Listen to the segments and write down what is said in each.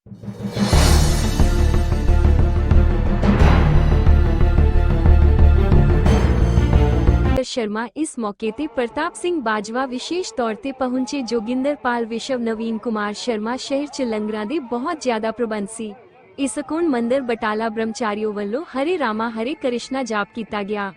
शर्मा इस मौके ते प्रताप सिंह बाजवा विशेष तौर ते पहुंचे। जोगिंदर पाल विश्व नवीन कुमार शर्मा शहर च लंगरां दे बहुत ज्यादा प्रबंध सी। इसकोण मंदिर बटाला ब्रह्मचारियों वल्लों हरे रामा हरे कृष्णा जाप कीता गया।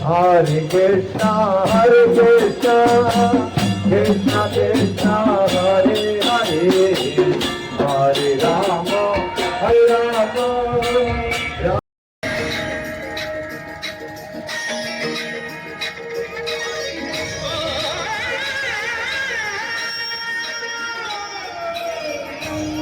Hare Krishna, Hare Krishna, Krishna Krishna Hare Hare Hare Rama Hare Rama Rama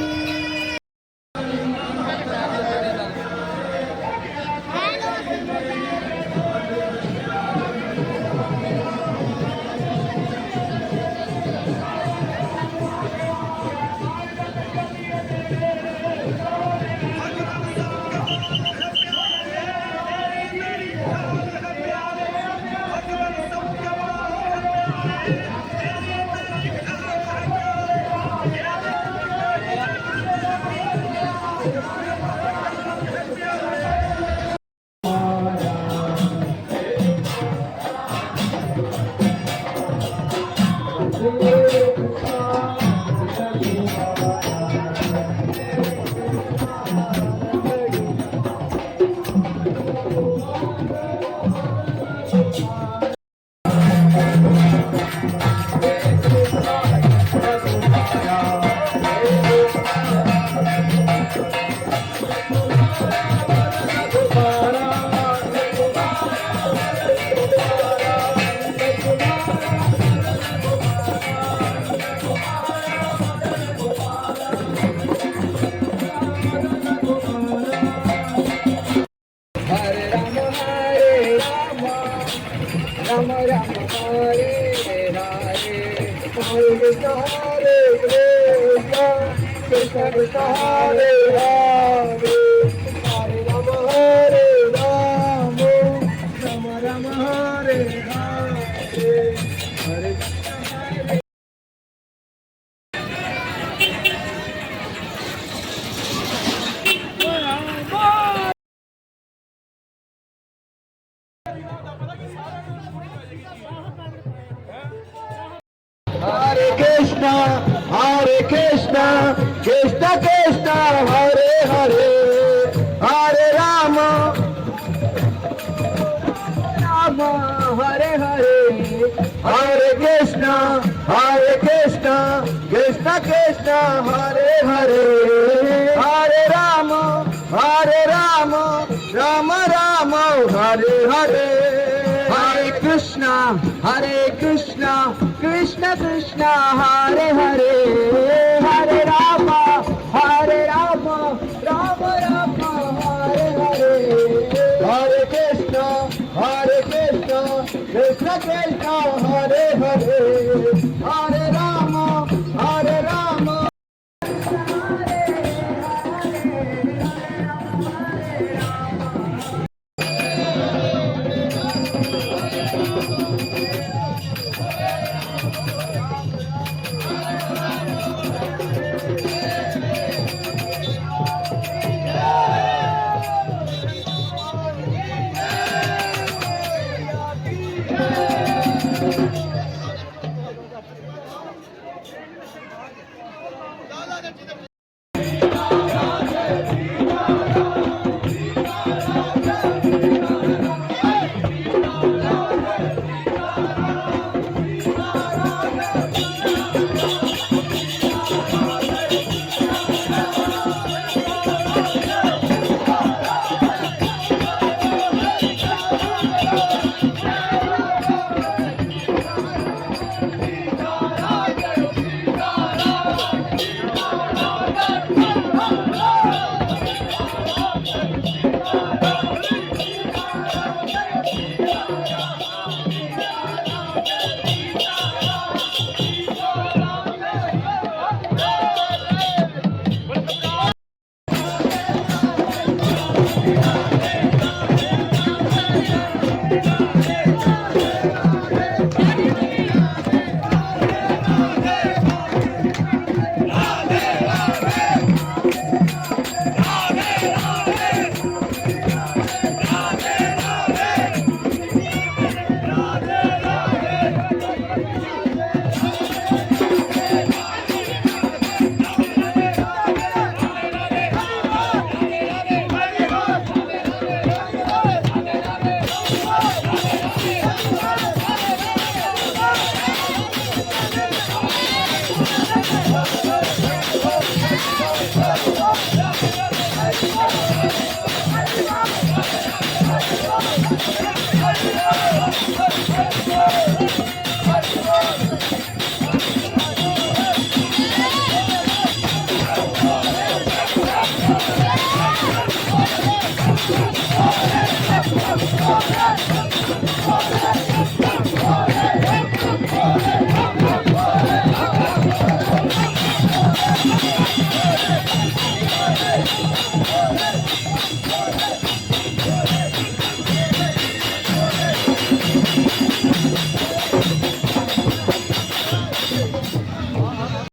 Rama Hare Hare Hare Krishna Hare Krishna Krishna Krishna Hare Hare Hare Rama Hare Rama Rama Rama Hare Hare Hare Hare Krishna, Krishna Krishna, Hare Hare, Hare Rama, Rama Hare Hare, Hare Krishna, Krishna Krishna, Hare Hare, Hare Rama, Rama Rama, Hare Hare. Hare Krishna, Krishna Krishna, Hare Hare, Hare Rama, Rama Rama, Hare Hare, Hare Krishna, Krishna Krishna, Hare Hare, Hare Rama, Rama.